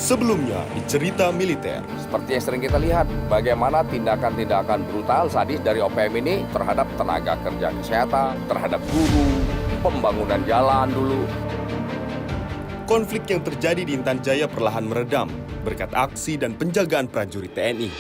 Sebelumnya di Cerita Militer. Seperti yang sering kita lihat, bagaimana tindakan-tindakan brutal sadis dari OPM ini terhadap tenaga kerja kesehatan, terhadap guru, pembangunan jalan dulu. Konflik yang terjadi di Intan Jaya perlahan meredam berkat aksi dan penjagaan prajurit TNI.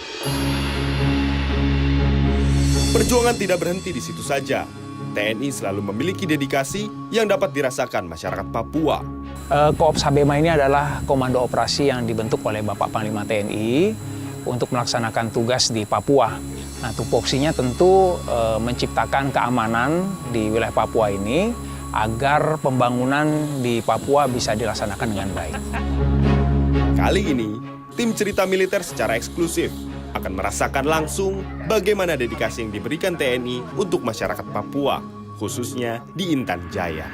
Perjuangan tidak berhenti di situ saja. TNI selalu memiliki dedikasi yang dapat dirasakan masyarakat Papua. Koops Habema ini adalah komando operasi yang dibentuk oleh Bapak Panglima TNI untuk melaksanakan tugas di Papua. Nah, tupoksinya tentu menciptakan keamanan di wilayah Papua ini agar pembangunan di Papua bisa dilaksanakan dengan baik. Kali ini, tim Cerita Militer secara eksklusif akan merasakan langsung bagaimana dedikasi yang diberikan TNI untuk masyarakat Papua, khususnya di Intan Jaya.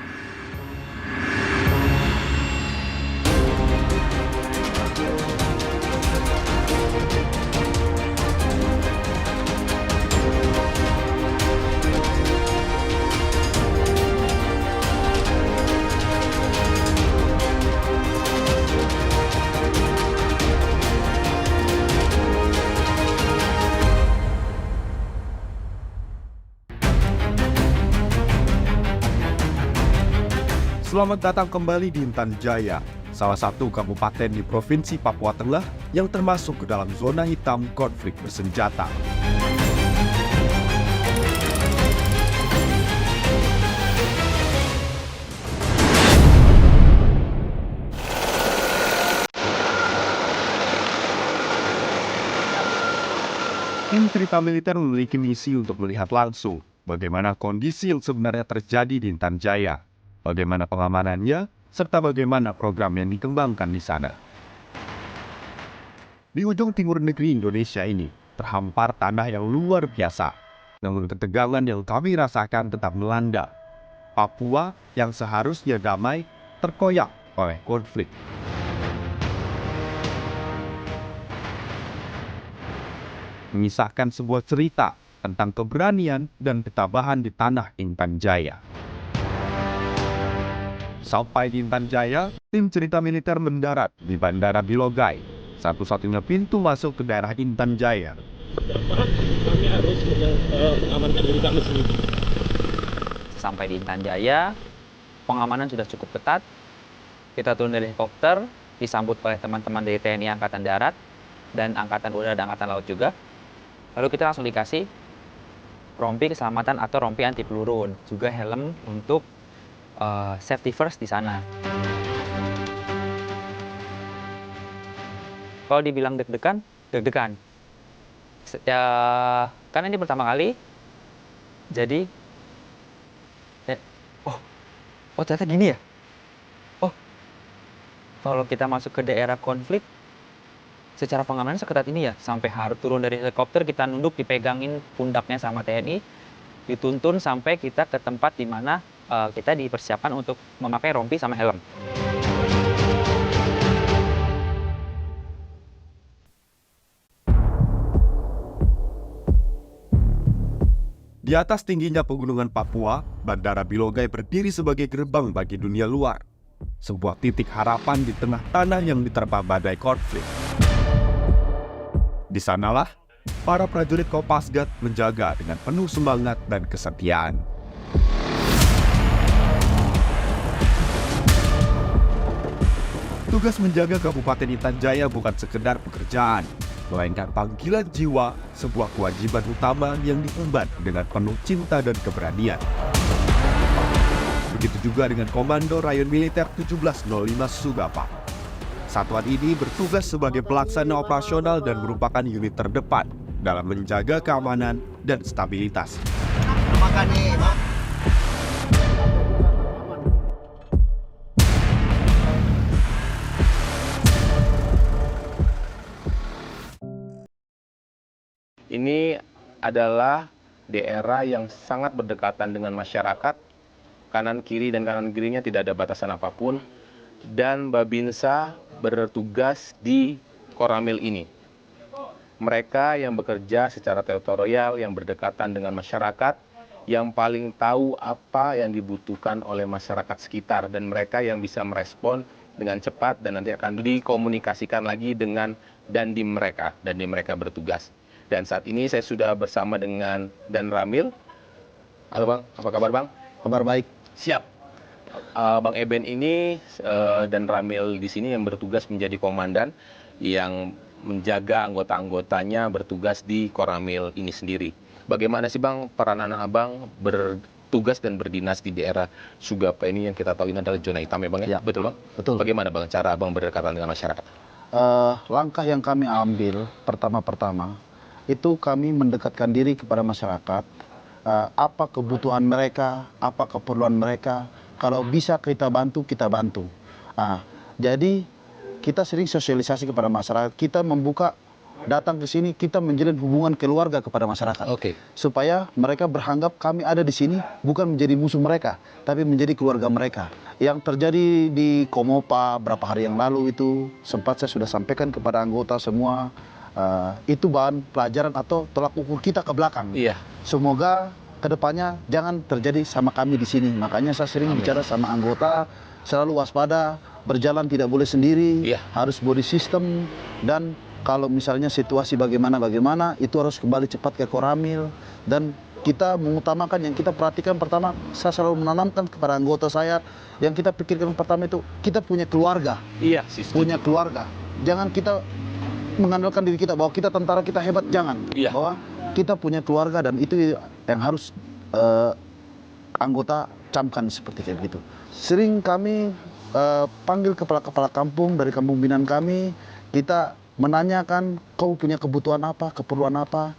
Selamat datang kembali di Intan Jaya, salah satu kabupaten di Provinsi Papua Tengah yang termasuk ke dalam zona hitam konflik bersenjata. Tim Cerita Militer memiliki misi untuk melihat langsung bagaimana kondisi yang sebenarnya terjadi di Intan Jaya, bagaimana pengamanannya, serta bagaimana program yang dikembangkan di sana. Di ujung timur negeri Indonesia ini, terhampar tanah yang luar biasa. Namun ketegangan yang kami rasakan tetap melanda. Papua yang seharusnya damai, terkoyak oleh konflik. Mengisahkan sebuah cerita tentang keberanian dan ketabahan di tanah Intan Jaya. Sampai di Intan Jaya, tim Cerita Militer mendarat di Bandara Bilogai, satu-satunya pintu masuk ke daerah Intan Jaya. Kami harus mengamankan diri kami sendiri. Sampai di Intan Jaya, pengamanan sudah cukup ketat. Kita turun dari helikopter, disambut oleh teman-teman dari TNI Angkatan Darat dan Angkatan Udara dan Angkatan Laut juga. Lalu kita langsung dikasih rompi keselamatan atau rompi anti peluru, juga helm untuk safety first di sana. Kalau dibilang deg-degan, deg-degan. Ya, karena ini pertama kali, jadi, oh ternyata gini ya. Oh, kalau kita masuk ke daerah konflik, secara pengamanan seketat ini ya, sampai harus turun dari helikopter, kita nunduk, dipegangin pundaknya sama TNI, dituntun sampai kita ke tempat di mana kita dipersiapkan untuk memakai rompi sama helm. Di atas tingginya pegunungan Papua, Bandara Bilogai berdiri sebagai gerbang bagi dunia luar. Sebuah titik harapan di tengah tanah yang diterpa badai konflik. Di sanalah, para prajurit Kopasgat menjaga dengan penuh semangat dan kesetiaan. Tugas menjaga Kabupaten Intan Jaya bukan sekedar pekerjaan, melainkan panggilan jiwa, sebuah kewajiban utama yang diemban dengan penuh cinta dan keberanian. Begitu juga dengan Komando Rayon Militer 1705 Sugapa. Satuan ini bertugas sebagai pelaksana operasional dan merupakan unit terdepan dalam menjaga keamanan dan stabilitas. Ini adalah daerah yang sangat berdekatan dengan masyarakat. Kanan kiri dan kanan kirinya tidak ada batasan apapun. Dan Babinsa bertugas di Koramil ini. Mereka yang bekerja secara teritorial, yang berdekatan dengan masyarakat, yang paling tahu apa yang dibutuhkan oleh masyarakat sekitar, dan mereka yang bisa merespon dengan cepat dan nanti akan dikomunikasikan lagi dengan dandim mereka bertugas. Dan saat ini saya sudah bersama dengan Dan Ramil. Halo Bang, apa kabar Bang? Kabar baik. Siap. Bang Eben ini dan Ramil di sini yang bertugas menjadi komandan yang menjaga anggota-anggotanya bertugas di Koramil ini sendiri. Bagaimana sih Bang peranan Abang bertugas dan berdinas di daerah Sugapa ini yang kita tahu ini adalah zona hitam ya Bang ya? Ya, Betul Bang? betul. Bagaimana Bang cara Abang berdekatan dengan masyarakat? Langkah yang kami ambil pertama-pertama itu kami mendekatkan diri kepada masyarakat. Apa kebutuhan mereka, apa keperluan mereka. Kalau bisa kita bantu, kita bantu. Jadi kita sering sosialisasi kepada masyarakat. Kita membuka, datang ke sini, kita menjalin hubungan keluarga kepada masyarakat. Oke. Supaya mereka beranggap kami ada di sini bukan menjadi musuh mereka, tapi menjadi keluarga mereka. Yang terjadi di Komopa beberapa hari yang lalu itu sempat saya sudah sampaikan kepada anggota semua. Itu bahan pelajaran atau tolak ukur kita ke belakang. Iya. Semoga kedepannya jangan terjadi sama kami di sini. Makanya saya sering bicara sama anggota, selalu waspada, berjalan tidak boleh sendiri, Iya. harus body system, dan kalau misalnya situasi bagaimana itu harus kembali cepat ke Koramil. Dan kita mengutamakan yang kita perhatikan pertama, saya selalu menanamkan kepada anggota saya, yang kita pikirkan pertama itu kita punya keluarga, Iya, punya keluarga. Jangan kita mengandalkan diri kita bahwa kita tentara, kita hebat, jangan. Iya. Bahwa kita punya keluarga, dan itu yang harus anggota camkan seperti kayak gitu. Sering kami panggil kepala-kepala kampung dari kampung binaan kami, kita menanyakan kau punya kebutuhan apa, keperluan apa.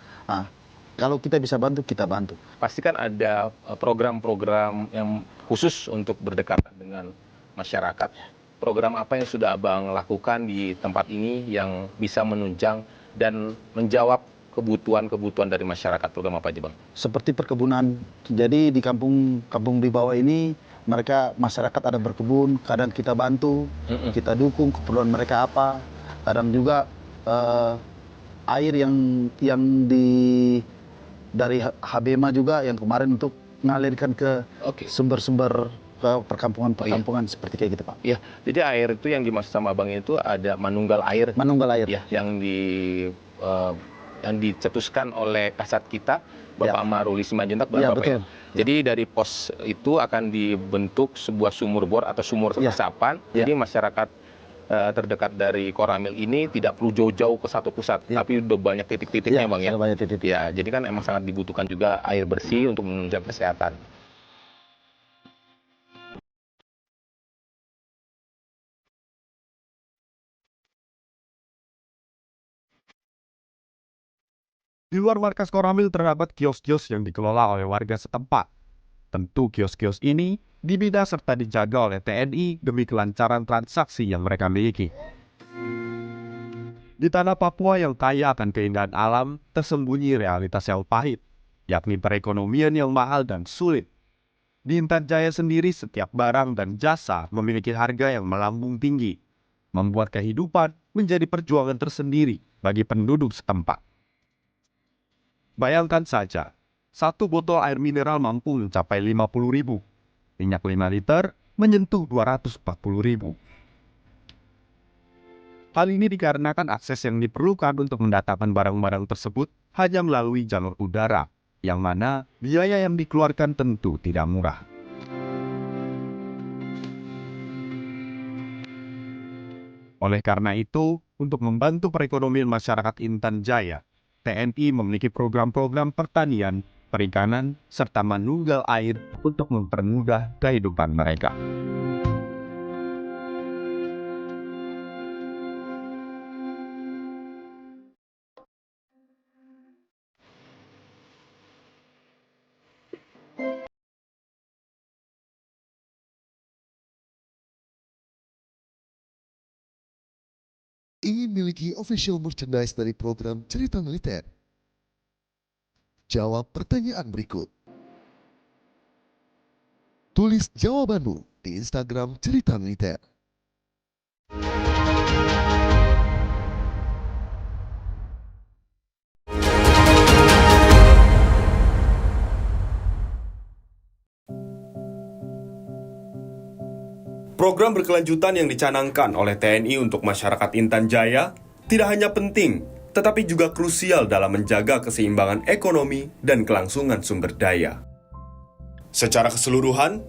Kalau kita bisa bantu, kita bantu. Pasti kan ada program-program yang khusus untuk berdekatan dengan masyarakat. Program apa yang sudah Abang lakukan di tempat ini yang bisa menunjang dan menjawab kebutuhan-kebutuhan dari masyarakat? Program apa aja Bang? Seperti perkebunan. Jadi di kampung di bawah ini, masyarakat ada berkebun, kadang kita bantu, kita dukung keperluan mereka apa. Kadang juga air yang dari Habema juga yang kemarin untuk mengalirkan ke sumber-sumber ke perkampungan seperti kayak gitu Pak. Iya, jadi air itu yang dimaksud sama Abang itu ada manunggal air. Manunggal air. Ya, yang dicetuskan oleh kasat kita Bapak Maruli Simanjuntak, Ya, Bapak betul. ya. Jadi dari pos itu akan dibentuk sebuah sumur bor atau sumur resapan. Ya. Jadi masyarakat terdekat dari Koramil ini tidak perlu jauh-jauh ke satu pusat, tapi udah banyak titik-titiknya Bang ya. Banyak titik. Ya, jadi kan emang sangat dibutuhkan juga air bersih untuk menunjang kesehatan. Di luar markas Koramil terdapat kios-kios yang dikelola oleh warga setempat. Tentu kios-kios ini dibina serta dijaga oleh TNI demi kelancaran transaksi yang mereka miliki. Di tanah Papua yang kaya akan keindahan alam, tersembunyi realitas yang pahit, yakni perekonomian yang mahal dan sulit. Di Intan Jaya sendiri, setiap barang dan jasa memiliki harga yang melambung tinggi, membuat kehidupan menjadi perjuangan tersendiri bagi penduduk setempat. Bayangkan saja, satu botol air mineral mampu mencapai 50.000, minyak 5 liter menyentuh 240.000. Hal ini dikarenakan akses yang diperlukan untuk mendatangkan barang-barang tersebut hanya melalui jalur udara, yang mana biaya yang dikeluarkan tentu tidak murah. Oleh karena itu, untuk membantu perekonomian masyarakat Intan Jaya, TNI memiliki program-program pertanian, perikanan, serta manunggal air untuk mempermudah kehidupan mereka. Ingin miliki official merchandise dari program Cerita Militer? Jawab pertanyaan berikut. Tulis jawabanmu di Instagram Cerita Militer. Program berkelanjutan yang dicanangkan oleh TNI untuk masyarakat Intan Jaya tidak hanya penting, tetapi juga krusial dalam menjaga keseimbangan ekonomi dan kelangsungan sumber daya. Secara keseluruhan,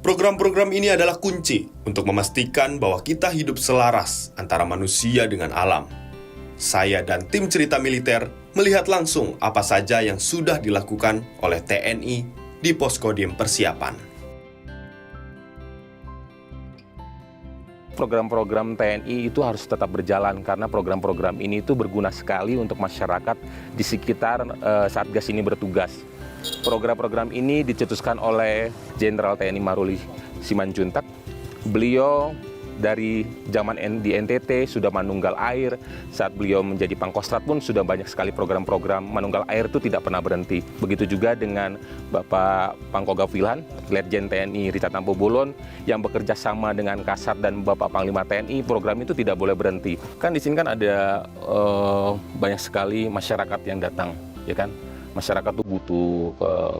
program-program ini adalah kunci untuk memastikan bahwa kita hidup selaras antara manusia dengan alam. Saya dan tim Cerita Militer melihat langsung apa saja yang sudah dilakukan oleh TNI di Poskodim Persiapan. Program-program TNI itu harus tetap berjalan karena program-program ini itu berguna sekali untuk masyarakat di sekitar Satgas ini bertugas. Program-program ini dicetuskan oleh Jenderal TNI Maruli Simanjuntak. Beliau dari zaman di NTT sudah manunggal air, saat beliau menjadi Pangkostrat pun sudah banyak sekali program-program manunggal air itu tidak pernah berhenti. Begitu juga dengan Bapak Pangkogap Wilhan, Letjen TNI Richard Tampo-Bolon yang bekerja sama dengan Kasat dan Bapak Panglima TNI, program itu tidak boleh berhenti. Kan di sini kan ada banyak sekali masyarakat yang datang, ya kan? Masyarakat tuh butuh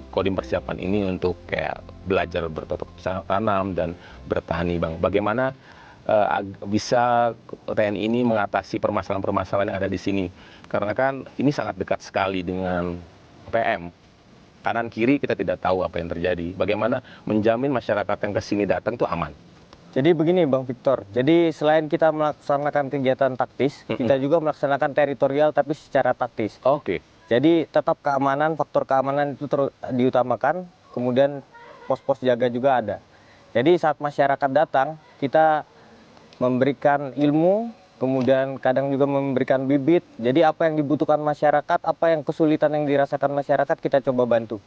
Kodim Persiapan ini untuk kayak belajar bercocok tanam dan bertani, Bang. Bagaimana bisa TNI ini mengatasi permasalahan-permasalahan yang ada di sini? Karena kan ini sangat dekat sekali dengan PM. Kanan kiri kita tidak tahu apa yang terjadi. Bagaimana menjamin masyarakat yang ke sini datang itu aman? Jadi begini Bang Victor, jadi selain kita melaksanakan kegiatan taktis, kita juga melaksanakan teritorial tapi secara taktis. Oke. Jadi tetap keamanan, faktor keamanan itu diutamakan, kemudian pos-pos jaga juga ada. Jadi saat masyarakat datang, kita memberikan ilmu, kemudian kadang juga memberikan bibit. Jadi apa yang dibutuhkan masyarakat, apa yang kesulitan yang dirasakan masyarakat, kita coba bantu.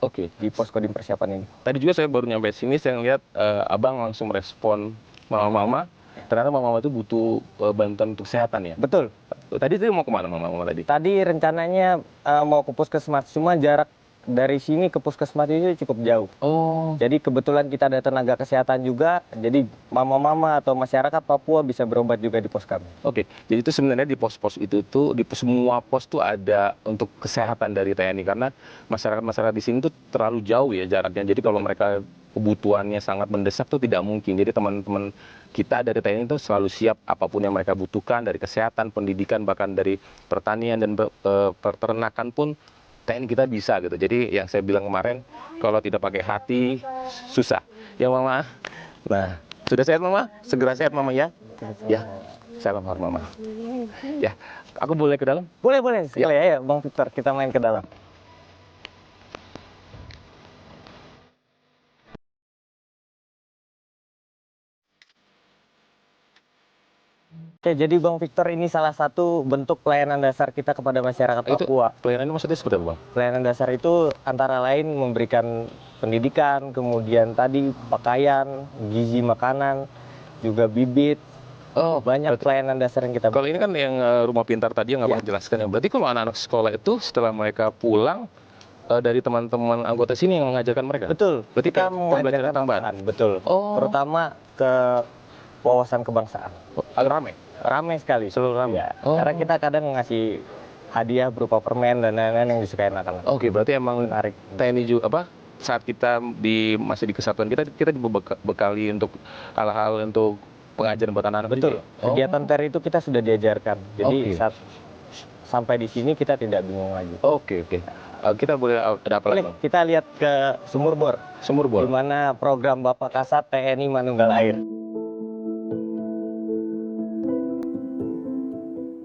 Oke. Di Poskodim Persiapan ini. Tadi juga saya baru nyampe sini, saya lihat Abang langsung respon mama-mama. Ternyata mama-mama itu butuh bantuan untuk kesehatan ya? Betul. Tadi itu mau kemana mama-mama tadi? Tadi rencananya mau ke puskesmas, cuma jarak dari sini ke puskesmas itu cukup jauh. Oh. Jadi kebetulan kita ada tenaga kesehatan juga, jadi mama-mama atau masyarakat Papua bisa berobat juga di pos kami. Oke, jadi itu sebenarnya di pos-pos itu tuh, di semua pos tuh ada untuk kesehatan dari TNI, karena masyarakat-masyarakat di sini tuh terlalu jauh ya jaraknya. Jadi kalau mereka kebutuhannya sangat mendesak tuh tidak mungkin. Jadi teman-teman kita dari TNI itu selalu siap apapun yang mereka butuhkan, dari kesehatan, pendidikan, bahkan dari pertanian dan peternakan pun TNI kita bisa gitu. Jadi yang saya bilang kemarin, kalau tidak pakai hati susah. Ya Mama. Nah, sudah sehat Mama? Segera sehat Mama ya. Ya. Salam hormat Mama. Ya, aku boleh ke dalam? Boleh sekali ya Bang Victor, kita main ke dalam. Oke, jadi Bang Victor ini salah satu bentuk pelayanan dasar kita kepada masyarakat Papua. Pelayanan ini maksudnya seperti apa Bang? Pelayanan dasar itu antara lain memberikan pendidikan, kemudian tadi pakaian, gizi makanan, juga bibit. Oh, banyak pelayanan dasar yang kita. Kalau ini kan yang rumah pintar tadi yang Abang jelaskan ya. Berarti kalau anak-anak sekolah itu setelah mereka pulang dari teman-teman anggota sini yang mengajarkan mereka? Betul. Berarti kita pembelajaran tambahan? Betul. Oh. Terutama ke wawasan kebangsaan. Agak Ramai sekali. Selalu ramai. Ya, karena kita kadang ngasih hadiah berupa permen dan lain-lain yang disukai anak-anak. Oke, berarti emang menarik. TNI juga saat kita masih di kesatuan kita dibekali untuk hal-hal untuk pengajaran buat anak-anak. Betul. Kegiatan TER itu kita sudah diajarkan. Jadi saat sampai di sini kita tidak bingung lagi. Oke. Kita boleh ada apa lagi? Kita lihat ke Sumur Bor. Sumur Bor. Di mana program Bapak Kasat TNI Manunggal Air.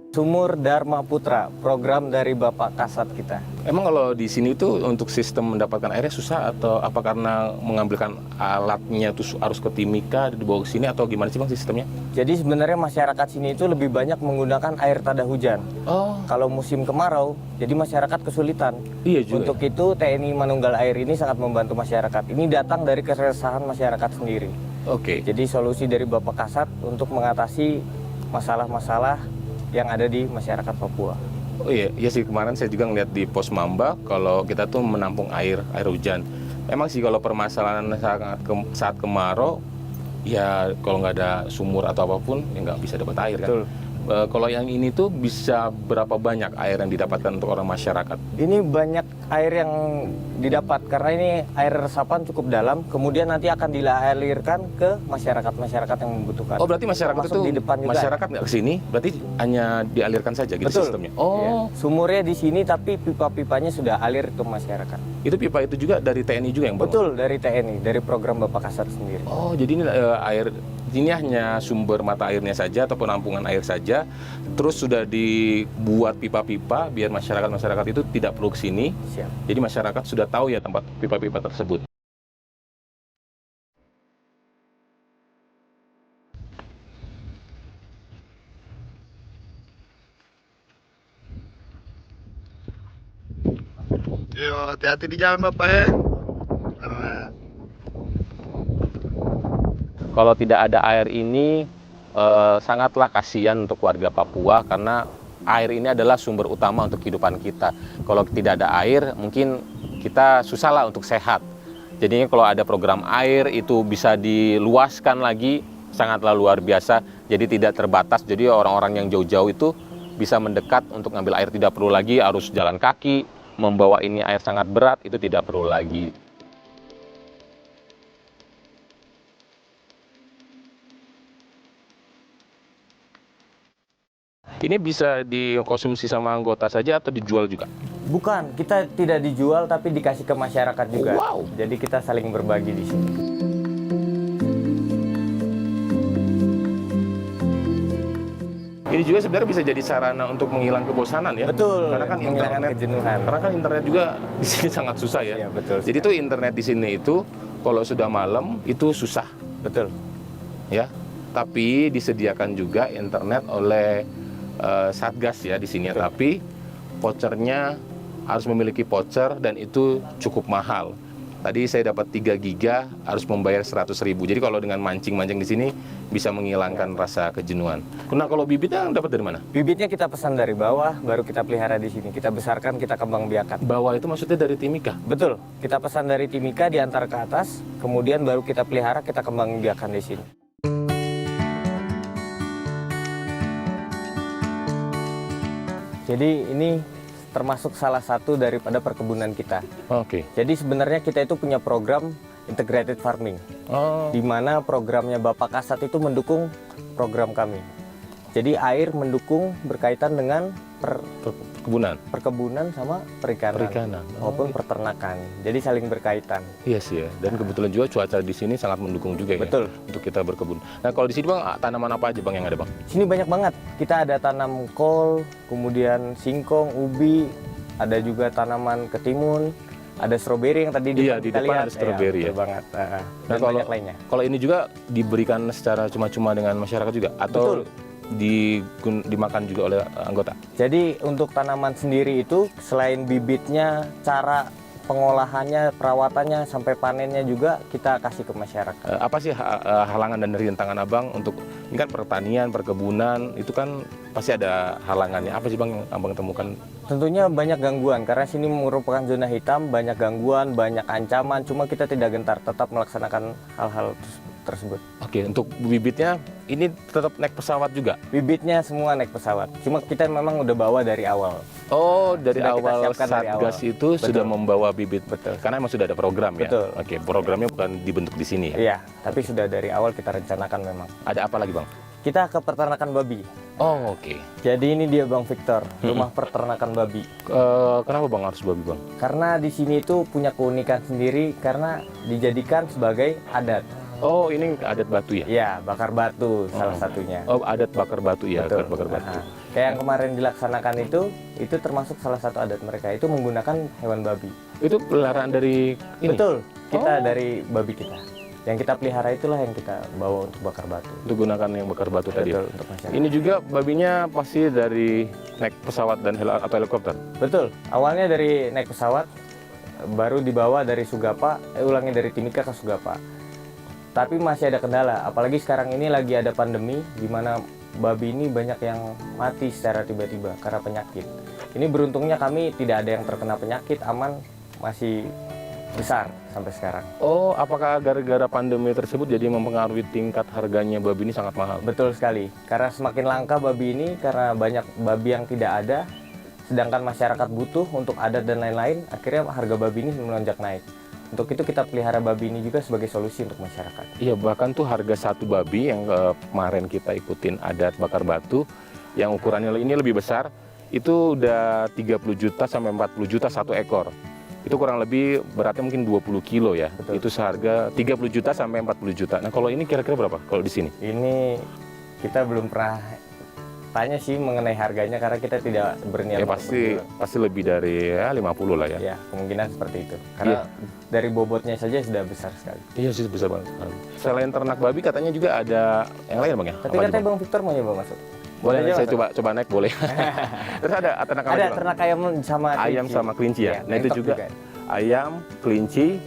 Sumur Dharma Putra, program dari Bapak Kasat kita. Emang kalau di sini tuh untuk sistem mendapatkan airnya susah atau apa karena mengambilkan alatnya tuh harus ke Timika dibawa ke sini atau gimana sih Bang sistemnya? Jadi sebenarnya masyarakat sini itu lebih banyak menggunakan air tada hujan. Oh. Kalau musim kemarau, jadi masyarakat kesulitan. Iya juga. Untuk itu TNI Manunggal Air ini sangat membantu masyarakat. Ini datang dari keresahan masyarakat sendiri. Oke. Jadi solusi dari Bapak Kasat untuk mengatasi masalah-masalah yang ada di masyarakat Papua. Oh iya sih kemarin saya juga ngeliat di pos Mamba kalau kita tuh menampung air hujan. Emang sih kalau permasalahan saat kemarau, ya kalau nggak ada sumur atau apapun ya nggak bisa dapat air kan. Betul. Kalau yang ini tuh bisa berapa banyak air yang didapatkan untuk orang masyarakat? Ini banyak air yang didapat karena ini air resapan cukup dalam, kemudian nanti akan dialirkan ke masyarakat yang membutuhkan. Oh, berarti masyarakat Termasuk itu di depan juga. masyarakat nggak ke sini, berarti hanya dialirkan saja gitu Betul. sistemnya. Iya. Sumurnya di sini tapi pipa-pipanya sudah alir ke masyarakat. Itu pipa itu juga dari TNI juga yang bangun? Betul, dari TNI, dari program Bapak Kasat sendiri. Oh, jadi ini air ini hanya sumber mata airnya saja atau penampungan air saja, terus sudah dibuat pipa-pipa biar masyarakat itu tidak perlu ke sini. Siap. Jadi masyarakat sudah tahu ya tempat pipa-pipa tersebut. Yo, hati-hati di jalan Bapak ya. Kalau tidak ada air ini sangatlah kasihan untuk warga Papua karena air ini adalah sumber utama untuk kehidupan kita. Kalau tidak ada air, mungkin kita susah lah untuk sehat. Jadinya kalau ada program air itu bisa diluaskan lagi, sangatlah luar biasa. Jadi tidak terbatas. Jadi orang-orang yang jauh-jauh itu bisa mendekat untuk ngambil air, tidak perlu lagi harus jalan kaki, membawa ini air sangat berat, itu tidak perlu lagi. Ini bisa dikonsumsi sama anggota saja atau dijual juga? Bukan, kita tidak dijual tapi dikasih ke masyarakat juga. Wow. Jadi kita saling berbagi di sini. Ini juga sebenarnya bisa jadi sarana untuk menghilang kebosanan ya. Betul. Karena kan menghilangkan internet kejenuhan. Karena kan internet juga di sini sangat susah ya. Iya, betul. Jadi tuh internet di sini itu kalau sudah malam itu susah. Betul. Ya. Tapi disediakan juga internet oleh Satgas ya di sini. Tapi vouchernya harus memiliki voucher dan itu cukup mahal. Tadi saya dapat 3 giga harus membayar 100.000. Jadi kalau dengan mancing-mancing di sini bisa menghilangkan rasa kejenuhan. Nah, kalau bibitnya dapat dari mana? Bibitnya kita pesan dari bawah, baru kita pelihara di sini. Kita besarkan, kita kembang biakan. Bawah itu maksudnya dari Timika? Betul. Kita pesan dari Timika, diantar ke atas, kemudian baru kita pelihara, kita kembang biakan di sini. Jadi ini termasuk salah satu daripada perkebunan kita. Oke. Jadi sebenarnya kita itu punya program integrated farming, Oh. di mana programnya Bapak Kasat itu mendukung program kami. Jadi air mendukung berkaitan dengan perkebunan sama perikanan, maupun peternakan. Jadi saling berkaitan. Iya sih ya. Dan kebetulan juga cuaca di sini sangat mendukung juga ya. Betul. Untuk kita berkebun. Nah, kalau di sini Bang, tanaman apa aja Bang yang ada Bang? Sini banyak banget. Kita ada tanam kol, kemudian singkong, ubi, ada juga tanaman ketimun, ada stroberi yang tadi Iya, kita di depan lihat. ada stroberi Iya, ya. betul banget. Nah, Dan kalau banyak lainnya. Kalau ini juga diberikan secara cuma-cuma dengan masyarakat juga atau Betul. dimakan juga oleh anggota? Jadi untuk tanaman sendiri itu selain bibitnya, cara pengolahannya, perawatannya sampai panennya juga kita kasih ke masyarakat. Apa sih halangan dan rintangan Abang untuk ini kan pertanian, perkebunan itu kan pasti ada halangannya. Apa sih Bang yang Abang temukan? Tentunya banyak gangguan karena sini merupakan zona hitam, banyak gangguan, banyak ancaman. Cuma kita tidak gentar, tetap melaksanakan hal-hal tersebut. Oke, untuk bibitnya ini tetap naik pesawat juga? Bibitnya semua naik pesawat. Cuma kita memang udah bawa dari awal. Oh, dari Sudah kita awal siapkan dari Satgas awal. itu Betul. sudah membawa bibit. Betul. Karena emang sudah ada program ya? Betul. Oke, programnya bukan dibentuk di sini ya? Iya, tapi sudah dari awal kita rencanakan memang. Ada apa lagi Bang? Kita ke peternakan babi. Oh, oke. Jadi ini dia Bang Victor, rumah peternakan babi. Kenapa Bang harus babi Bang? Karena di sini itu punya keunikan sendiri karena dijadikan sebagai adat. Oh, ini adat batu ya? Ya, bakar batu salah satunya. Oh, adat bakar batu ya, Betul. adat bakar batu. Nah, kayak yang kemarin dilaksanakan itu termasuk salah satu adat mereka. Itu menggunakan hewan babi. Itu peliharaan dari ini? Betul, kita dari babi kita. Yang kita pelihara itulah yang kita bawa untuk bakar batu. Untuk gunakan yang bakar batu tadi. Betul, untuk masyarakat. Ini juga babinya pasti dari naik pesawat dan atau helikopter? Betul, awalnya dari naik pesawat, baru dibawa dari Sugapa, dari Timika ke Sugapa. Tapi masih ada kendala, apalagi sekarang ini lagi ada pandemi, di mana babi ini banyak yang mati secara tiba-tiba karena penyakit. Ini beruntungnya kami tidak ada yang terkena penyakit, aman, masih besar sampai sekarang. Oh, apakah gara-gara pandemi tersebut jadi mempengaruhi tingkat harganya babi ini sangat mahal? Betul sekali, karena semakin langka babi ini karena banyak babi yang tidak ada, sedangkan masyarakat butuh untuk adat dan lain-lain, akhirnya harga babi ini melonjak naik. Untuk itu kita pelihara babi ini juga sebagai solusi untuk masyarakat. Iya, bahkan tuh harga satu babi yang kemarin kita ikutin adat bakar batu, yang ukurannya ini lebih besar, itu udah 30 juta sampai 40 juta satu ekor. Itu kurang lebih beratnya mungkin 20 kilo ya. Betul. Itu seharga 30 juta sampai 40 juta. Nah, kalau ini kira-kira berapa kalau di sini? Ini kita belum pernah tanya sih mengenai harganya karena kita tidak berniat. Ya pasti lebih dari ya 50 lah ya. Ya, kemungkinan seperti itu. Karena dari bobotnya saja sudah besar sekali. Iya sih, besar banget. Selain ternak babi katanya juga ada yang lain Bang ya? Tapi katanya Bang Victor mau nyoba masuk. Boleh, aja saya masuk. coba naik boleh. Terus ada ternak apa Ada lagi, Bang? ternak ayam sama Ayam sama kelinci ya. Nah, itu entok juga ayam, kelinci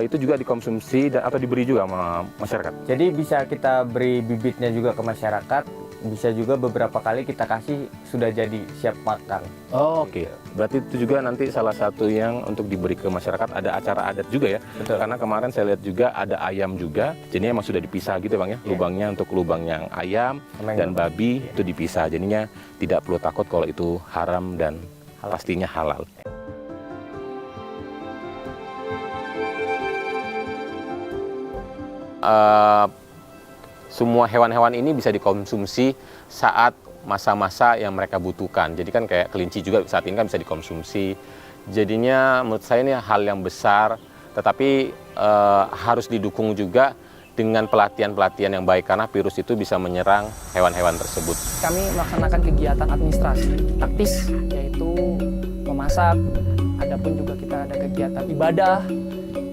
itu juga dikonsumsi atau diberi juga sama masyarakat. Jadi bisa kita beri bibitnya juga ke masyarakat, bisa juga beberapa kali kita kasih sudah jadi siap makan. Oh, oke. Berarti itu juga nanti salah satu yang untuk diberi ke masyarakat, ada acara adat juga ya. Betul. Karena kemarin saya lihat juga ada ayam juga. Jadinya emang sudah dipisah gitu Bang ya. Lubangnya untuk lubang yang ayam Sama dan yang babi itu dipisah. Jadinya tidak perlu takut kalau itu haram dan pastinya halal. Semua hewan-hewan ini bisa dikonsumsi saat masa-masa yang mereka butuhkan. Jadi kan kayak kelinci juga saat ini kan bisa dikonsumsi. Jadinya menurut saya ini hal yang besar, tetapi harus didukung juga dengan pelatihan-pelatihan yang baik karena virus itu bisa menyerang hewan-hewan tersebut. Kami melaksanakan kegiatan administrasi taktis, yaitu memasak, adapun juga kita ada kegiatan ibadah,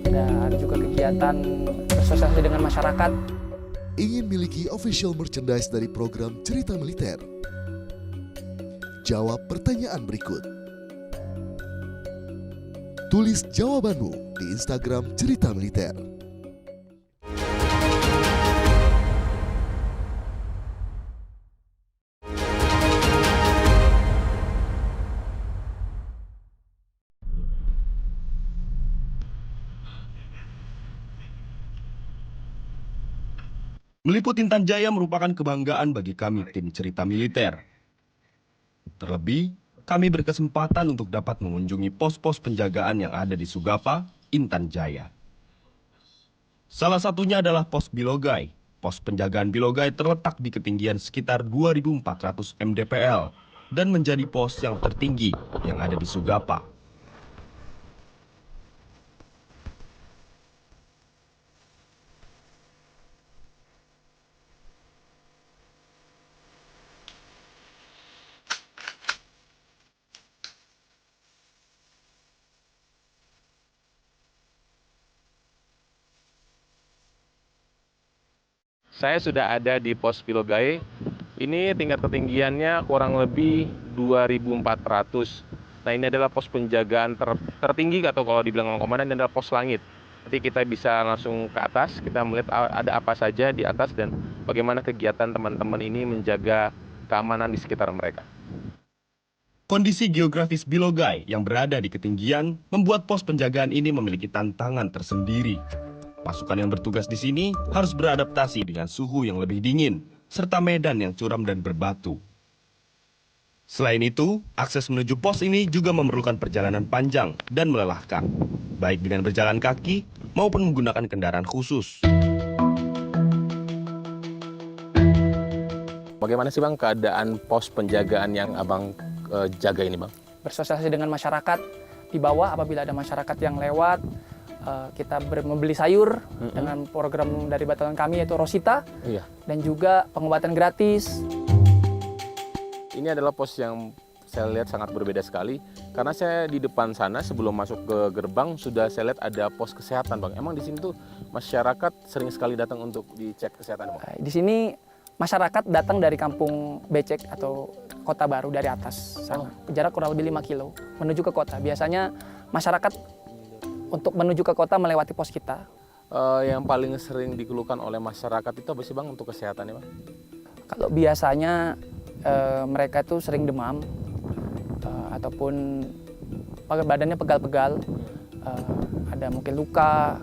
dan juga kegiatan bersosialisasi dengan masyarakat. Ingin miliki official merchandise dari program Cerita Militer? Jawab pertanyaan berikut. Tulis jawabanmu di Instagram Cerita Militer. Meliput Intan Jaya merupakan kebanggaan bagi kami tim Cerita Militer. Terlebih, kami berkesempatan untuk dapat mengunjungi pos-pos penjagaan yang ada di Sugapa, Intan Jaya. Salah satunya adalah pos Bilogai. Pos penjagaan Bilogai terletak di ketinggian sekitar 2.400 mdpl dan menjadi pos yang tertinggi yang ada di Sugapa. Saya sudah ada di pos Bilogai. Ini tingkat ketinggiannya kurang lebih 2.400. Nah, ini adalah pos penjagaan tertinggi atau kalau dibilang komandan ini adalah pos langit. Nanti kita bisa langsung ke atas, kita melihat ada apa saja di atas dan bagaimana kegiatan teman-teman ini menjaga keamanan di sekitar mereka. Kondisi geografis Bilogai yang berada di ketinggian membuat pos penjagaan ini memiliki tantangan tersendiri. Pasukan yang bertugas di sini harus beradaptasi dengan suhu yang lebih dingin, serta medan yang curam dan berbatu. Selain itu, akses menuju pos ini juga memerlukan perjalanan panjang dan melelahkan, baik dengan berjalan kaki maupun menggunakan kendaraan khusus. Bagaimana sih Bang keadaan pos penjagaan yang Abang jaga ini Bang? Bersosialisasi dengan masyarakat, di bawah apabila ada masyarakat yang lewat, kita membeli sayur dengan program dari batalan kami yaitu Rosita, dan juga pengobatan gratis. Ini adalah pos yang saya lihat sangat berbeda sekali karena saya di depan sana sebelum masuk ke gerbang sudah saya lihat ada pos kesehatan Bang. Emang di sini tuh masyarakat sering sekali datang untuk dicek kesehatan Bang? Di sini masyarakat datang dari kampung Becek atau Kota Baru dari atas sana. Jarak kurang lebih 5 kilo menuju ke kota. Biasanya masyarakat untuk menuju ke kota melewati pos kita. Yang paling sering dikeluhkan oleh masyarakat itu apa sih Bang untuk kesehatannya Bang? Kalau biasanya mereka itu sering demam ataupun badannya pegal-pegal, ada mungkin luka,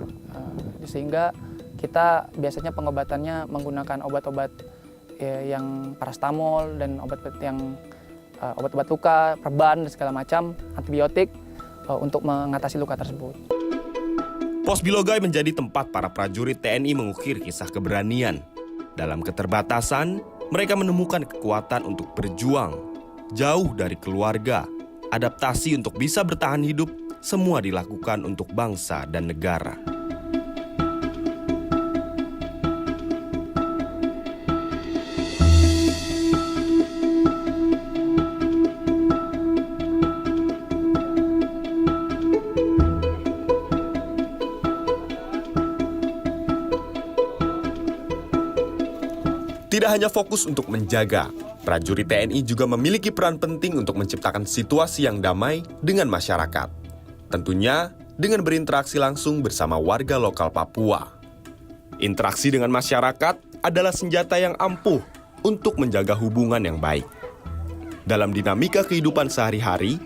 sehingga kita biasanya pengobatannya menggunakan obat-obat yang parastamol dan obat-obat luka, perban dan segala macam, antibiotik untuk mengatasi luka tersebut. Pos Bilogai menjadi tempat para prajurit TNI mengukir kisah keberanian. Dalam keterbatasan, mereka menemukan kekuatan untuk berjuang. Jauh dari keluarga, adaptasi untuk bisa bertahan hidup, semua dilakukan untuk bangsa dan negara. Tidak hanya fokus untuk menjaga, prajurit TNI juga memiliki peran penting untuk menciptakan situasi yang damai dengan masyarakat. Tentunya dengan berinteraksi langsung bersama warga lokal Papua. Interaksi dengan masyarakat adalah senjata yang ampuh untuk menjaga hubungan yang baik. Dalam dinamika kehidupan sehari-hari,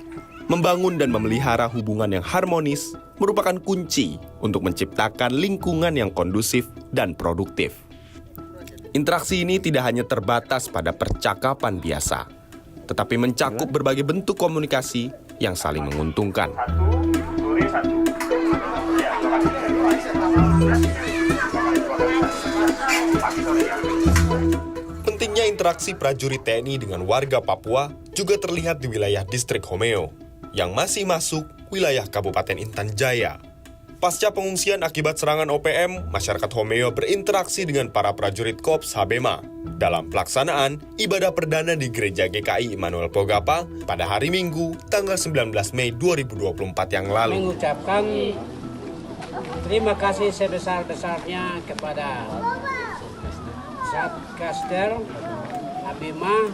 membangun dan memelihara hubungan yang harmonis merupakan kunci untuk menciptakan lingkungan yang kondusif dan produktif. Interaksi ini tidak hanya terbatas pada percakapan biasa, tetapi mencakup berbagai bentuk komunikasi yang saling menguntungkan. Pentingnya interaksi prajurit TNI dengan warga Papua juga terlihat di wilayah distrik Homeo, yang masih masuk wilayah Kabupaten Intan Jaya. Pasca pengungsian akibat serangan OPM, masyarakat Homeo berinteraksi dengan para prajurit Korps Habema dalam pelaksanaan ibadah perdana di Gereja GKI Immanuel Pogapa pada hari Minggu, tanggal 19 Mei 2024 yang lalu. Mengucapkan terima kasih sebesar-besarnya kepada Satgaster Habema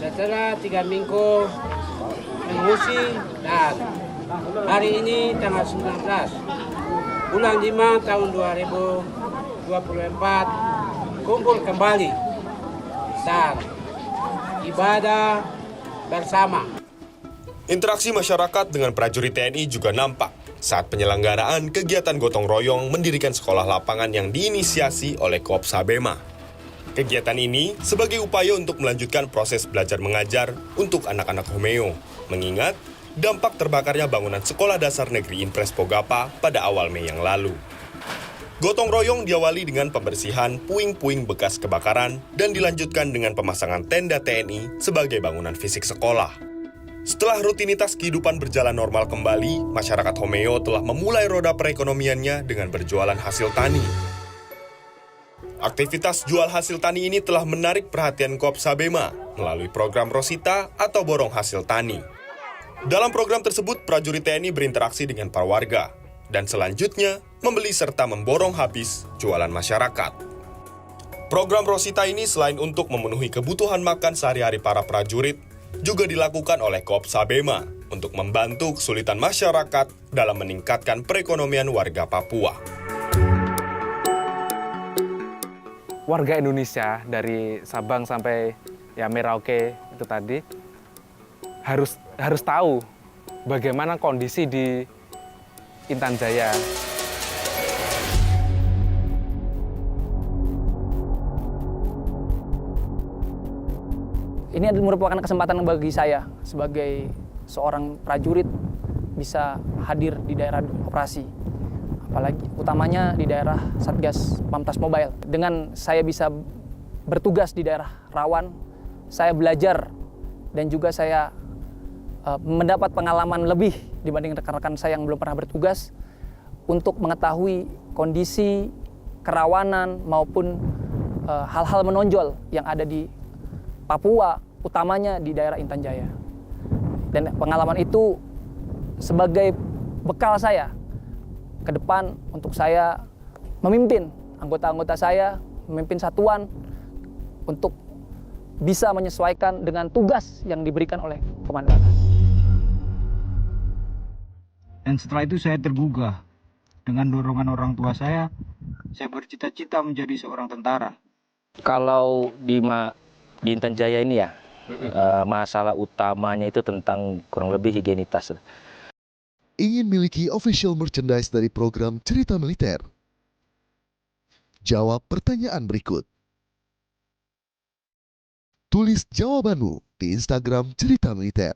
setelah 3 minggu mengungsi dan hari ini tanggal 19 bulan 5 tahun 2024 kumpul kembali dan ibadah bersama. Interaksi masyarakat dengan prajurit TNI juga nampak saat penyelenggaraan kegiatan gotong royong mendirikan sekolah lapangan yang diinisiasi oleh Korps Habema. Kegiatan ini sebagai upaya untuk melanjutkan proses belajar mengajar untuk anak-anak Homeo, mengingat dampak terbakarnya bangunan Sekolah Dasar Negeri Impres Pogapa pada awal Mei yang lalu. Gotong royong diawali dengan pembersihan puing-puing bekas kebakaran dan dilanjutkan dengan pemasangan tenda TNI sebagai bangunan fisik sekolah. Setelah rutinitas kehidupan berjalan normal kembali, masyarakat Homeo telah memulai roda perekonomiannya dengan berjualan hasil tani. Aktivitas jual hasil tani ini telah menarik perhatian Korps Habema melalui program Rosita atau Borong Hasil Tani. Dalam program tersebut, prajurit TNI berinteraksi dengan para warga, dan selanjutnya membeli serta memborong habis jualan masyarakat. Program Rosita ini selain untuk memenuhi kebutuhan makan sehari-hari para prajurit, juga dilakukan oleh Korps Habema untuk membantu kesulitan masyarakat dalam meningkatkan perekonomian warga Papua. Warga Indonesia dari Sabang sampai Merauke itu tadi harus tahu bagaimana kondisi di Intan Jaya. Ini merupakan kesempatan bagi saya sebagai seorang prajurit bisa hadir di daerah operasi, apalagi utamanya di daerah Satgas Pamtas Mobile. Dengan saya bisa bertugas di daerah rawan, saya belajar dan juga saya mendapat pengalaman lebih dibanding rekan-rekan saya yang belum pernah bertugas untuk mengetahui kondisi kerawanan maupun hal-hal menonjol yang ada di Papua, utamanya di daerah Intan Jaya. Dan pengalaman itu sebagai bekal saya ke depan untuk saya memimpin anggota-anggota saya, memimpin satuan untuk bisa menyesuaikan dengan tugas yang diberikan oleh komandan. Dan setelah itu saya tergugah. Dengan dorongan orang tua saya bercita-cita menjadi seorang tentara. Kalau di Intan Jaya ini ya, masalah utamanya itu tentang kurang lebih higienitas. ingin miliki official merchandise dari program Cerita Militer? Jawab pertanyaan berikut. Tulis jawabanmu di Instagram Cerita Militer.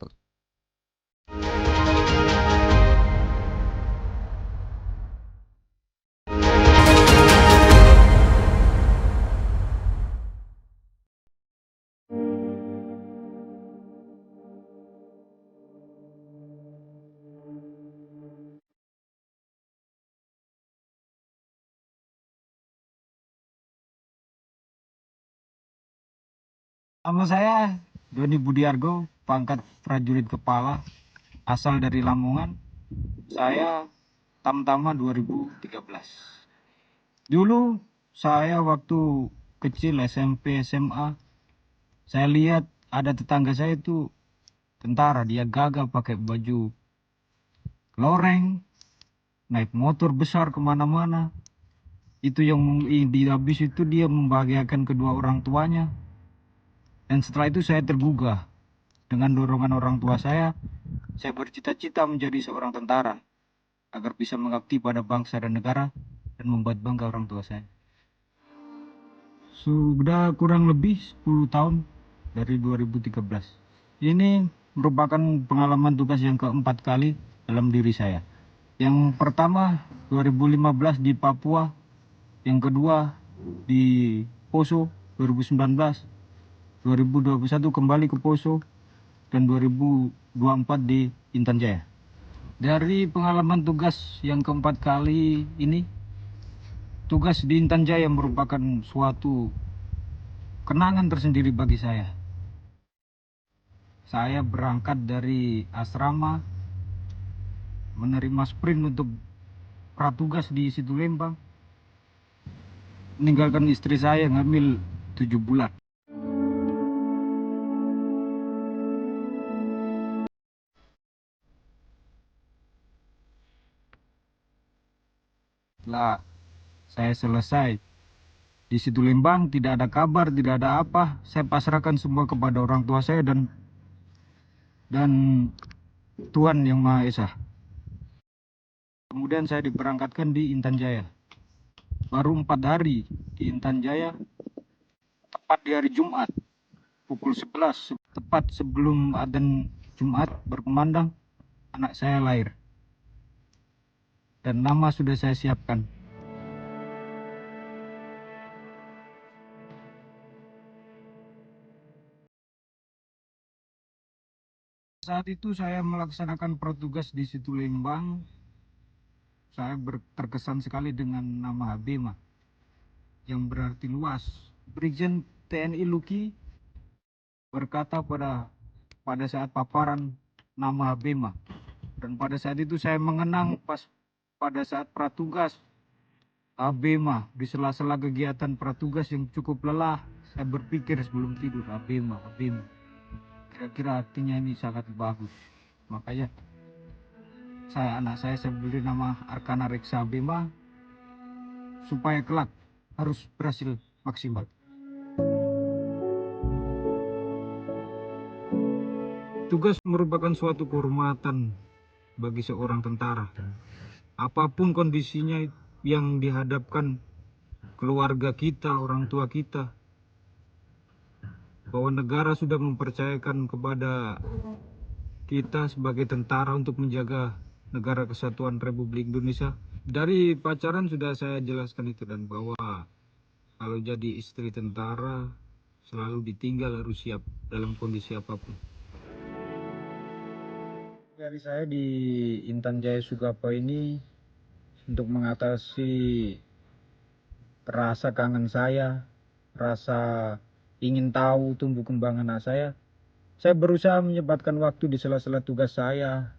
Nama saya Doni Budiargo, pangkat prajurit kepala, asal dari Lamongan. Saya Tamtama 2013. Dulu saya waktu kecil SMP, SMA, saya lihat ada tetangga saya itu tentara, dia gagah pakai baju loreng, naik motor besar kemana-mana. Itu yang habis itu dia membahagiakan kedua orang tuanya. Dan setelah itu saya tergugah. Dengan dorongan orang tua saya bercita-cita menjadi seorang tentara agar bisa mengabdi pada bangsa dan negara dan membuat bangga orang tua saya. Sudah kurang lebih 10 tahun dari 2013. Ini merupakan pengalaman tugas yang keempat kali dalam diri saya. Yang pertama 2015 di Papua, yang kedua di Poso 2019, 2021 kembali ke Poso, dan 2024 di Intan Jaya. Dari pengalaman tugas yang keempat kali ini, tugas di Intan Jaya merupakan suatu kenangan tersendiri bagi saya. Saya berangkat dari asrama, menerima sprint untuk pratugas di Situ Lembang, meninggalkan istri saya ngambil 7 bulan. Setelah saya selesai di Situ Lembang, tidak ada kabar, tidak ada apa. Saya pasrahkan semua kepada orang tua saya dan Tuhan Yang Maha Esa. Kemudian saya diberangkatkan di Intan Jaya. Baru 4 hari di Intan Jaya, tepat di hari Jumat, pukul 11, tepat sebelum adzan Jumat berkumandang, anak saya lahir. Dan nama sudah saya siapkan. Saat itu saya melaksanakan pratugas di Situ Lembang. Saya terkesan sekali dengan nama Habema yang berarti luas. Brigjen TNI Luki berkata pada saat paparan nama Habema, dan pada saat itu saya mengenang pada saat pratugas Habema, di sela-sela kegiatan pratugas yang cukup lelah, saya berpikir sebelum tidur, Habema. Kira-kira artinya ini sangat bagus. Makanya anak saya beri nama Arkana Reksa Habema, supaya kelak harus berhasil maksimal. Tugas merupakan suatu kehormatan bagi seorang tentara. Apapun kondisinya yang dihadapkan keluarga kita, orang tua kita, bahwa negara sudah mempercayakan kepada kita sebagai tentara untuk menjaga negara kesatuan Republik Indonesia. Dari pacaran sudah saya jelaskan itu, dan bahwa kalau jadi istri tentara selalu ditinggal, harus siap dalam kondisi apapun. Dari saya di Intan Jaya Sugapa ini untuk mengatasi rasa kangen saya, rasa ingin tahu tumbuh kembang anak saya berusaha menyempatkan waktu di sela-sela tugas saya,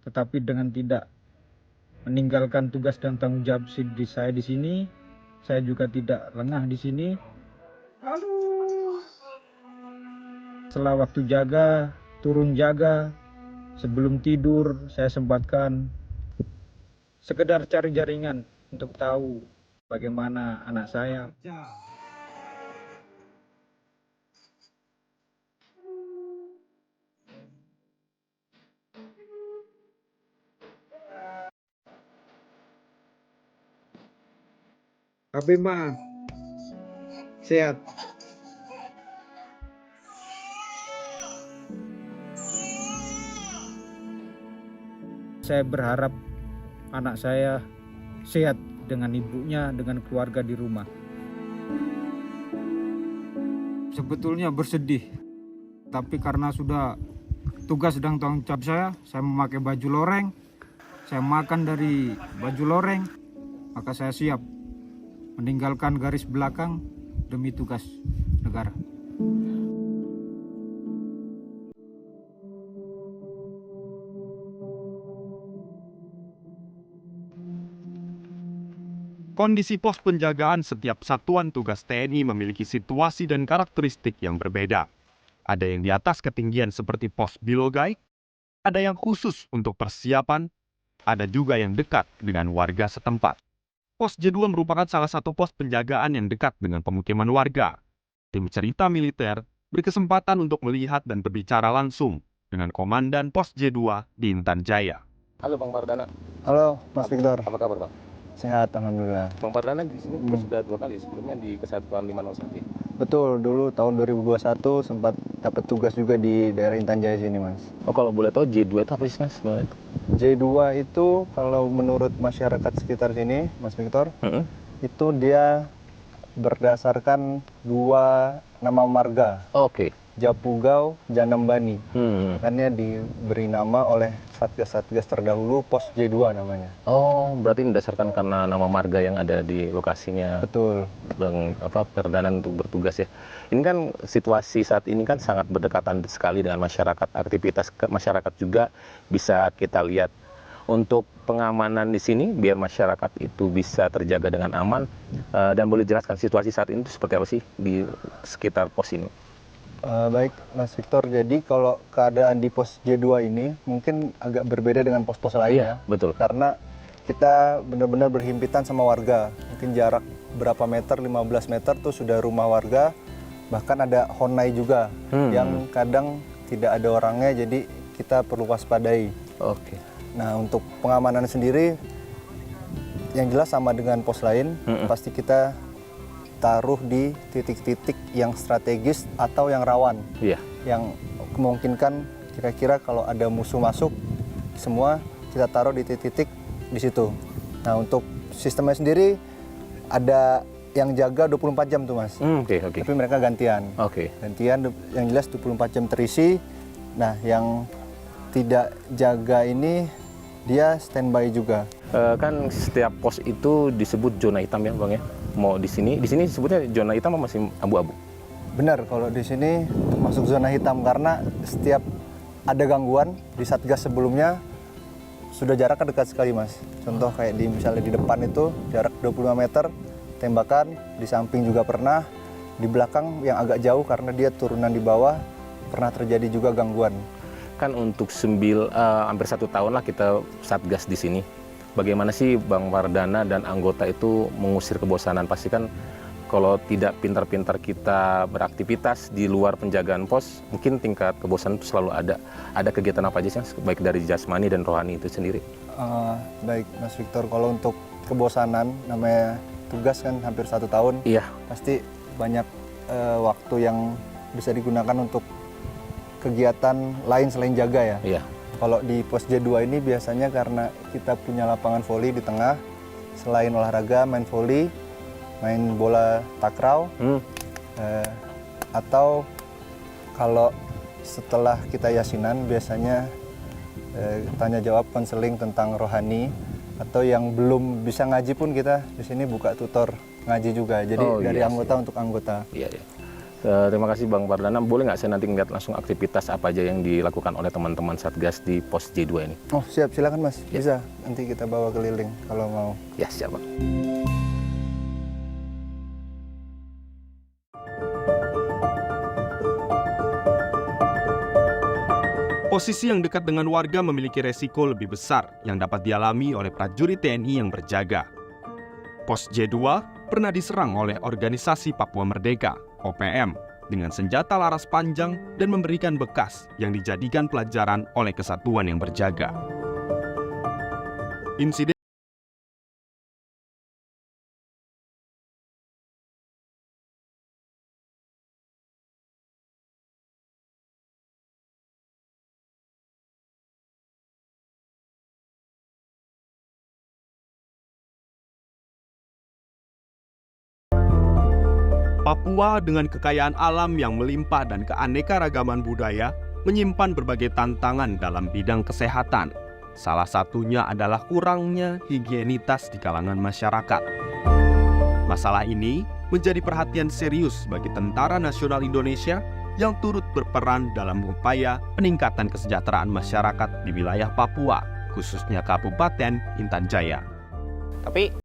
tetapi dengan tidak meninggalkan tugas dan tanggung jawab saya di sini. Saya juga tidak lengah di sini. Setelah waktu jaga, turun jaga, sebelum tidur saya sempatkan sekedar cari jaringan untuk tahu bagaimana anak saya. Bima sehat. Saya berharap anak saya sehat dengan ibunya, dengan keluarga di rumah. Sebetulnya bersedih, tapi karena sudah tugas dan tanggung jawab saya memakai baju loreng, saya makan dari baju loreng, maka saya siap meninggalkan garis belakang demi tugas negara. Kondisi pos penjagaan setiap satuan tugas TNI memiliki situasi dan karakteristik yang berbeda. Ada yang di atas ketinggian seperti pos Bilogai, ada yang khusus untuk persiapan, ada juga yang dekat dengan warga setempat. Pos J2 merupakan salah satu pos penjagaan yang dekat dengan pemukiman warga. Tim cerita militer berkesempatan untuk melihat dan berbicara langsung dengan Komandan Pos J2 di Intan Jaya. Halo Bang Pardana. Halo Mas Victor. Apa kabar Bang? Sehat, alhamdulillah. Bang Pardana di sini sudah 2 kali, sebelumnya di Kesatuan 501. Betul, dulu tahun 2021 sempat dapat tugas juga di daerah Intan Jaya sini, Mas. Oh, kalau boleh tahu J2 itu apa sih, Mas? J2 itu kalau menurut masyarakat sekitar sini, Mas Victor, itu dia berdasarkan 2 nama marga. Oke. Japugau, Janambani. Makanya diberi nama oleh satgas-satgas terdahulu Pos J2 namanya. Oh, berarti berdasarkan karena nama marga yang ada di lokasinya. Betul. Bang Perdana untuk bertugas ya. Ini kan situasi saat ini kan sangat berdekatan sekali dengan masyarakat. Aktivitas masyarakat juga bisa kita lihat. Untuk pengamanan di sini biar masyarakat itu bisa terjaga dengan aman, dan boleh jelaskan situasi saat ini itu seperti apa sih di sekitar pos ini? Baik Mas Victor, jadi kalau keadaan di pos J2 ini mungkin agak berbeda dengan pos-pos lainnya. Iya, betul. Karena kita benar-benar berhimpitan sama warga. Mungkin jarak berapa meter, 15 meter tuh sudah rumah warga. Bahkan ada honai juga yang kadang tidak ada orangnya, jadi kita perlu waspadai. Oke. Nah, untuk pengamanan sendiri yang jelas sama dengan pos lain, pasti kita taruh di titik-titik yang strategis atau yang rawan. Iya. Yang memungkinkan kira-kira kalau ada musuh masuk, semua kita taruh di titik-titik di situ. Nah, untuk sistemnya sendiri ada yang jaga 24 jam tuh, Mas. Oke. Tapi mereka gantian. Oke. Gantian, yang jelas 24 jam terisi. Nah, yang tidak jaga ini dia standby juga. Kan setiap pos itu disebut zona hitam ya, Bang ya. Mau di sini disebutnya zona hitam masih abu-abu? Benar, kalau di sini masuk zona hitam karena setiap ada gangguan di satgas sebelumnya sudah jaraknya dekat sekali, Mas. Contoh kayak misalnya di depan itu jarak 25 meter tembakan, di samping juga pernah, di belakang yang agak jauh karena dia turunan di bawah pernah terjadi juga gangguan. Kan untuk hampir 1 tahun lah kita satgas di sini. Bagaimana sih Bang Pardana dan anggota itu mengusir kebosanan? Pasti kan kalau tidak pintar-pintar kita beraktivitas di luar penjagaan pos, mungkin tingkat kebosanan itu selalu ada. Ada kegiatan apa aja sih, baik dari jasmani dan rohani itu sendiri? Baik Mas Victor, kalau untuk kebosanan, namanya tugas kan hampir 1 tahun. Iya. Pasti banyak waktu yang bisa digunakan untuk kegiatan lain selain jaga ya. Iya. Kalau di pos J2 ini biasanya karena kita punya lapangan voli di tengah, selain olahraga main voli, main bola takraw, atau kalau setelah kita yasinan biasanya tanya jawab konseling tentang rohani, atau yang belum bisa ngaji pun kita di sini buka tutor ngaji juga. Jadi dari anggota untuk anggota. Iya. Terima kasih Bang Pardana. Boleh nggak saya nanti ngeliat langsung aktivitas apa aja yang dilakukan oleh teman-teman Satgas di pos J2 ini? Oh siap, silakan Mas. Bisa. Nanti kita bawa keliling kalau mau. Ya siap Bang. Posisi yang dekat dengan warga memiliki resiko lebih besar yang dapat dialami oleh prajurit TNI yang berjaga. Pos J2 pernah diserang oleh Organisasi Papua Merdeka (OPM) dengan senjata laras panjang dan memberikan bekas yang dijadikan pelajaran oleh kesatuan yang berjaga. Insiden Papua dengan kekayaan alam yang melimpah dan keanekaragaman budaya menyimpan berbagai tantangan dalam bidang kesehatan. Salah satunya adalah kurangnya higienitas di kalangan masyarakat. Masalah ini menjadi perhatian serius bagi Tentara Nasional Indonesia yang turut berperan dalam upaya peningkatan kesejahteraan masyarakat di wilayah Papua, khususnya Kabupaten Intan Jaya. Tapi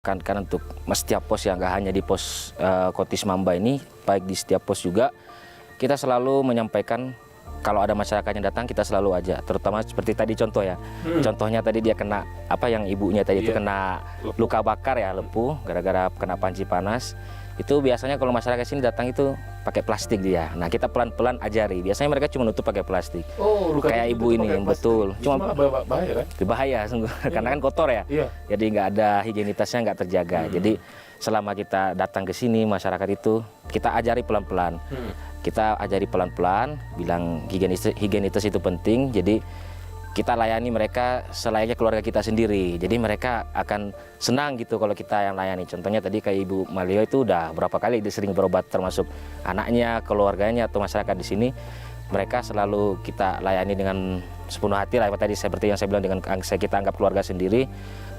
kan untuk setiap pos yang nggak hanya di pos Kotis Mamba ini, baik di setiap pos juga kita selalu menyampaikan kalau ada masyarakat yang datang kita selalu aja, terutama seperti tadi contoh ya, contohnya tadi dia kena apa yang ibunya tadi itu kena luka bakar ya, lepuh gara-gara kena panci panas. Itu biasanya kalau masyarakat sini datang itu pakai plastik dia. Nah kita pelan-pelan ajari. Biasanya mereka cuma nutup pakai plastik. Oh, kayak ibu ini, betul. Cuma bahaya kan? Bahaya sungguh, karena kan kotor ya. Iya. Jadi nggak ada higienitasnya, nggak terjaga. Jadi selama kita datang ke sini masyarakat itu kita ajari pelan-pelan. Kita ajari pelan-pelan, bilang higienitas itu penting. Jadi kita layani mereka selayaknya keluarga kita sendiri. Jadi mereka akan senang gitu kalau kita yang layani. Contohnya tadi kayak Ibu Malio itu udah berapa kali dia sering berobat, termasuk anaknya, keluarganya atau masyarakat di sini. Mereka selalu kita layani dengan sepenuh hati lah. Tadi seperti yang saya bilang, dengan kita anggap keluarga sendiri.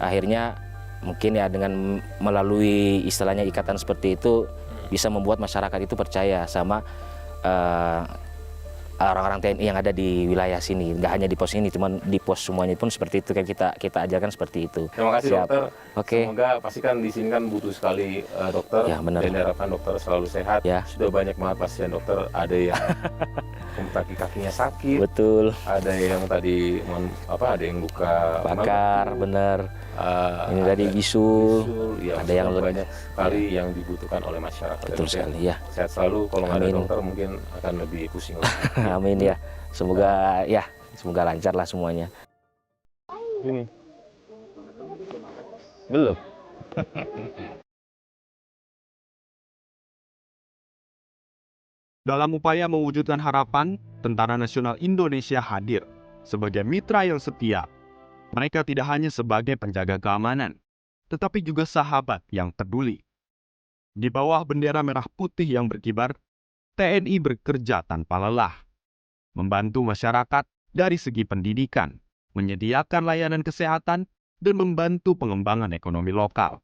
Akhirnya mungkin ya dengan melalui istilahnya ikatan seperti itu bisa membuat masyarakat itu percaya sama orang-orang TNI yang ada di wilayah sini, nggak hanya di pos ini, cuman di pos semuanya pun seperti itu, kan kita ajarkan seperti itu. Terima kasih dokter. Oke. Semoga pasti kan di sini kan butuh sekali dokter. Ya, benar. Dan diharapkan dokter selalu sehat. Ya. Sudah banyak banget pasien dokter, ada yang kakinya sakit. Betul. Ada yang tadi ada yang luka bakar, bener. Ini tadi bisul. Ya, ada yang banyak sekali yang dibutuhkan oleh masyarakat. Betul sekali ya. Sehat selalu. Kalau nggak ada dokter mungkin akan lebih pusing lagi. Amin ya. Semoga lancar lah semuanya. Ini. Belum. Dalam upaya mewujudkan harapan, Tentara Nasional Indonesia hadir sebagai mitra yang setia. Mereka tidak hanya sebagai penjaga keamanan, tetapi juga sahabat yang peduli. Di bawah bendera merah putih yang berkibar, TNI bekerja tanpa lelah, membantu masyarakat dari segi pendidikan, menyediakan layanan kesehatan, dan membantu pengembangan ekonomi lokal.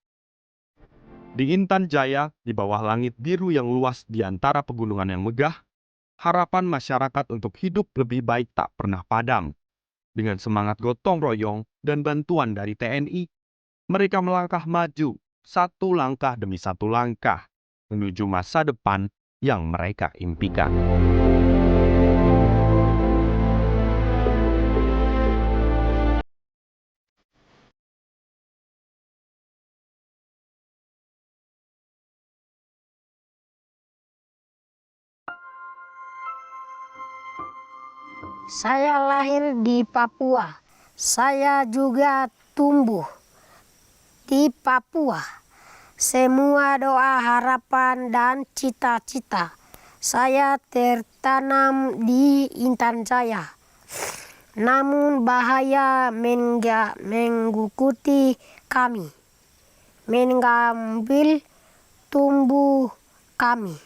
Di Intan Jaya, di bawah langit biru yang luas di antara pegunungan yang megah, harapan masyarakat untuk hidup lebih baik tak pernah padam. Dengan semangat gotong royong dan bantuan dari TNI, mereka melangkah maju satu langkah demi satu langkah menuju masa depan yang mereka impikan. Saya lahir di Papua. Saya juga tumbuh di Papua. Semua doa, harapan, dan cita-cita saya tertanam di Intan Jaya. Namun bahaya mengikuti kami, mengambil tumbuh kami.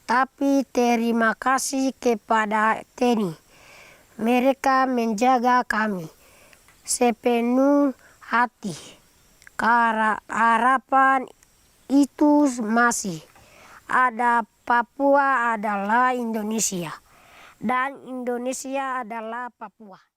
Tapi terima kasih kepada TNI. Mereka menjaga kami sepenuh hati. Karena harapan itu masih ada. Papua adalah Indonesia, dan Indonesia adalah Papua.